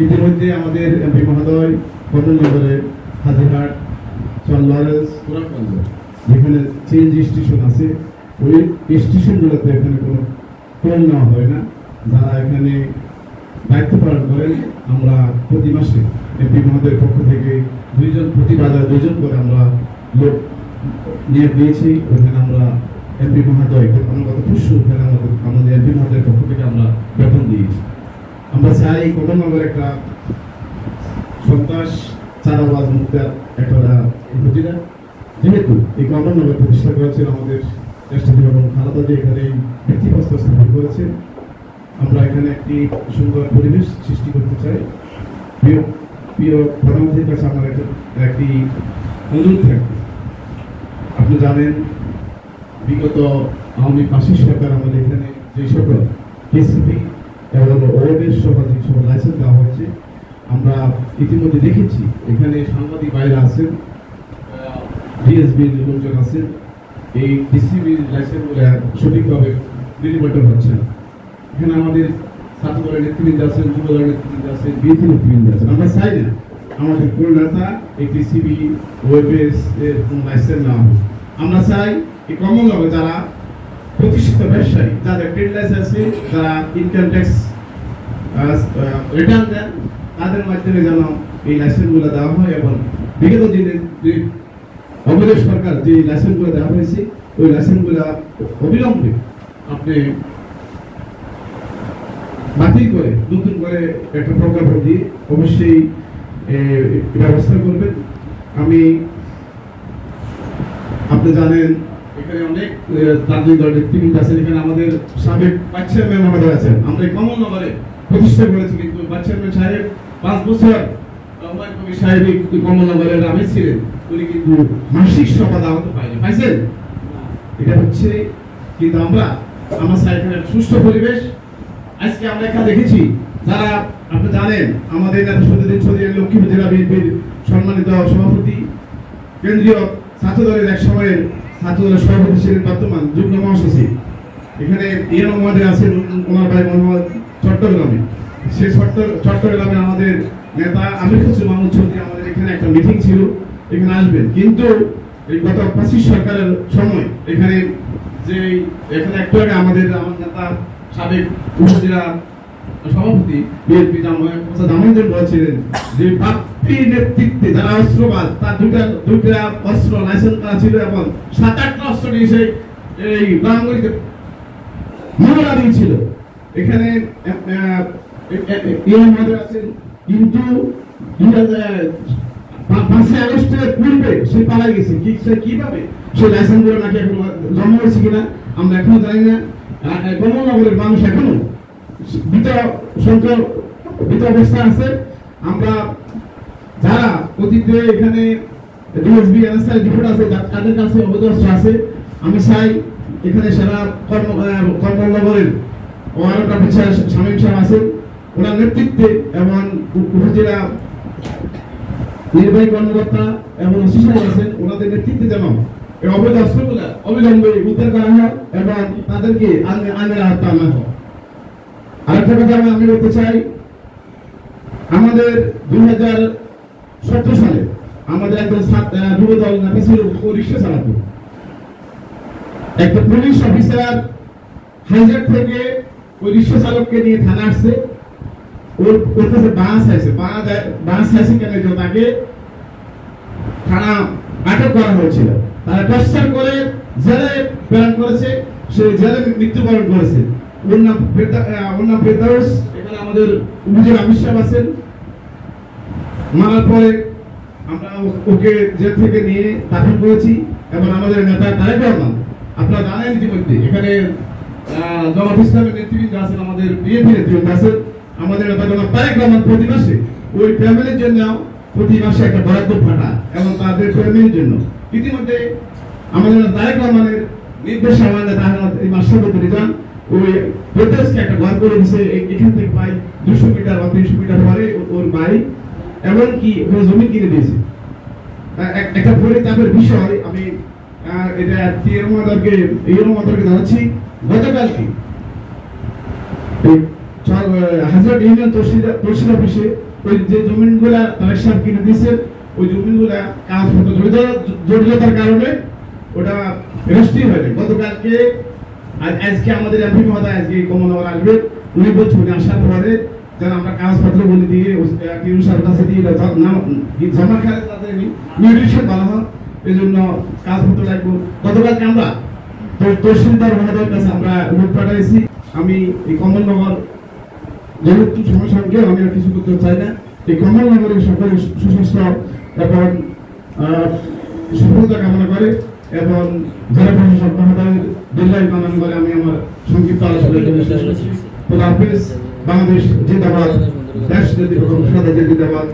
ইতিমধ্যে আমাদের এমপি মহোদয় কর্ণনগরে হাজিরহাট লরেন্স পুরাগঞ্জ যেখানে সিএনজি স্টেশন আছে ওই স্টেশনগুলোতে এখানে কোনো টোল নেওয়া হয় না। যারা এখানে দায়িত্ব পালন করেন আমরা প্রতি মাসে এমপি মহোদয়ের পক্ষ থেকে প্রতি বাজারে 2 জন করে আমরা লোক নিয়োগ দিয়েছি। ওখানে আমরা এমপি মহোদয় আমরা গত পরশু ওখানে আমাদের এমপি মহোদয়ের পক্ষ থেকে আমরা বেতন দিয়েছি। আমরা চাই কর্ণনগর একটা সন্ত্রাস চাঁদাবাজ মুক্ত একটা উপজেলা, যেহেতু এই কর্ণনগর প্রতিষ্ঠা করেছেন আমাদের রাষ্ট্রপতি এবং খালেদা জিয়া এখানে ভিত্তিপ্রস্তর স্থাপন করেছে। আমরা এখানে একটি সুন্দর পরিবেশ সৃষ্টি করতে চাই। প্রিয় প্রধানমন্ত্রীর কাছে আমার একটি অনুরোধ থাকবে। আপনি জানেন বিগত আওয়ামী পাশি সরকার আমাদের এখানে যে সকল কেসিপি এবং ওয়েবের সহজে সকল লাইসেন্স দেওয়া হয়েছে আমরা ইতিমধ্যে দেখেছি। এখানে সাংবাদিক বাইরে আছেন, ডিএসবির লোকজন আছেন, এই ডিসিবির লাইসেন্সগুলো সঠিকভাবে নির্বাচন হচ্ছে না। এখানে আমাদের ছাত্র দলের নেতৃবৃন্দ আছেন, যুব দলের নেতৃবৃন্দ আছেন, বিএনপি নেতৃবৃন্দ আছেন। আমরা চাই না আমাদের কোন নেতা এই ডিসিবি ওয়েবেস এর কোন লাইসেন্স না হোক। আমরা চাই এই কমনভাবে যারা প্রতিষ্ঠিত ব্যবসায়ী, যাদের ট্রেড লাইসেন্স আছে, যারা ইনকাম ট্যাক্স রিটার্ন দেন, তাদের মাধ্যমে যেন এই লাইসেন্সগুলো দেওয়া হয় এবং বিগত দিনে যে অবৈধ সরকার যে লাইসেন্সগুলো দেওয়া হয়েছে ওই লাইসেন্সগুলো অবিলম্বে আপনি বাতিল করে নতুন করে একটা প্রজ্ঞাপন দিয়ে অবশ্যই ব্যবস্থা করবেন। আপনি জানেন এখানে অনেক রাজনৈতিক দলের নেতৃবৃন্দ আছেন। এখানে আমাদের সাবেক ভাইস চেয়ারম্যান মহোদয় আছেন। আমরা এই কমলনগরে প্রতিষ্ঠা করেছি, কিন্তু ভাইস চেয়ারম্যান সাহেব 5 বছর হুমায়ুন কবির সাহেব কমলনগরের আমির ছিলেন, উনি কিন্তু মাসিক সভা দাওয়াত পাইনি, পাইছেন? এটা হচ্ছে কিন্তু আমরা চাই এখানে সুষ্ঠু পরিবেশ। আজকে আমরা এখানে দেখেছি যারা আপনি জানেন আমাদের নেতা সত্যজিৎ চৌধুরী লক্ষ্মীপুর জেলা বিএনপির সম্মানিত সভাপতি, কেন্দ্রীয় ছাত্র দলের এক সময়ের ছাত্র দলের সভাপতি ছিলেন, বর্তমান যুগ্ম মহাসচিব। এখানে ইরান মোহাম্মদ আছেন ওনার ভাই মোহাম্মদ চট্টগ্রামে। সেই চট্টগ্রামে আমাদের নেতা আমির হোসেন মাহমুদ চৌধুরী আমাদের এখানে একটা মিটিং ছিল, এখানে আসবেন। কিন্তু এই গত 25 সরকারের সময় এখানে একটু আগে আমার নেতা সাবেক উপজেলা সভাপতি বিএনপি জামানজন বলেছিলেন যে বাপ্পির নেতৃত্বে যারা অস্ত্রবাজ তার দুইটা অস্ত্র লাইসেন্স করা ছিল এবং 7-8টা অস্ত্র নিয়ে এই গাঙ্গুলিতে মামলা দিয়েছিল। এখানে আছেন, কিন্তু 5 আগস্টের পূর্বে সে পালাই গেছে। কিভাবে সে লাইসেন্স গুলো নাকি এখন জমা হয়েছে কিনা আমরা এখনো জানি না। কমলনগরের মানুষ এখনো ভীত অবস্থা আছে। আমরা যারা অতীতে এখানে ডিএসবি এনএসআই ডিপুট আছে, তাদের কাছে অবৈধ অস্ত্র আছে, আমি চাই এখানে সারা কর্মনগরের ওয়ার্ড অফিসার শামীম সাহেব আছেন, ওনার নেতৃত্বে এবং উপজেলা নির্বাহী কর্মকর্তা এবং ওসি সাহেব আছেন, ওনাদের নেতৃত্বে যেন এই অবৈধ অস্ত্রগুলো অবিলম্বে উদ্ধার করা হয় এবং তাদেরকে আইনের আওতায় আনা হয়। আরেকটা কথা আমি বলতে চাই, আমাদের 2017 সালে আমাদের একজন যুব দল নেতা ছিল, ও রিক্সা চালাতো। একটা পুলিশ অফিসার হাইজার থেকে ওই রিক্সা চালককে নিয়ে থানা আসছে, ওর কাছে বাস আছে কেন তাকে থানা আটক করা হয়েছিল। তারা টর্চার করে জেলে প্রেরণ করেছে, সে জেলে মৃত্যুবরণ করেছে। ওর নাম ফেরদাউস। এখানে আমাদের উপজেলা আমির সাহেব আছেন। মারার পরে আমরা ওকে জেল থেকে নিয়ে দাফন করেছি এবং আমাদের নেতা তারেক রহমান, আপনারা জানেন ইতিমধ্যে এখানে জনাব ইসলামের নেতৃবৃন্দ আছেন, আমাদের বিএনপি নেতৃবৃন্দ আছেন। আমাদের নেতা জনাব তারেক রহমান প্রতি মাসে ওই ফ্যামিলির জন্য প্রতি মাসে একটা বরাদ্দ ফাটা এবং তাদের ফ্যামিলির জন্য ইতিমধ্যে আমাদের তারেক রহমানের নির্দেশ আমাদের এই মাসপতি রিজান ওই প্রদেশকে একটা ঘর করে দিচ্ছে। এখান থেকে প্রায় 200 মিটার বা 300 মিটার পরে ওর বাড়ি, এমনকি ওখানে জমি কিনে দিয়েছে। একটা পরিতাপের বিষয়, আমি এটা ইউরোমাদারকে জানাচ্ছি। গতকালকে হাজার ইউনিয়ন তহসিল অফিসে ওই যে জমিনগুলা তারেক সাহেব কিনে দিয়েছেন, ওই জমিনগুলা কাগজপত্র জটিলতার কারণে ওটা রেজিস্ট্রি হয়নি। গতকালকে আজকে আমাদের এমপি মহোদয় আজকে কমলনগর আসবে, উনি বলছেন উনি আসার পরে যারা আমরা কাগজপত্র বলে দিয়ে কাছে দিয়ে জমা খেলে তাদের নিউট্রিশন ভালো হয়, এই জন্য কাগজপত্র লাগবে। গতকালকে আমরা তহসিলদার মহোদয়ের কাছে আমরা নোট পাঠাইছি। আমি এই কমলনগর যেহেতু সমস্যাকে আমি আর কিছু করতে চাই না, এই কমলনগরের সকল সুস্বাস্থ্য এবং সফলতা কামনা করে এবং জেলা প্রশাসক মহোদয় দীর্ঘায়ু কামনা করে আমি আমার সংক্ষিপ্ত আলোচনা শেষ করছি। খোদা হাফেজ। বাংলাদেশ জিন্দাবাদ, দেশ জিন্দাবাদ।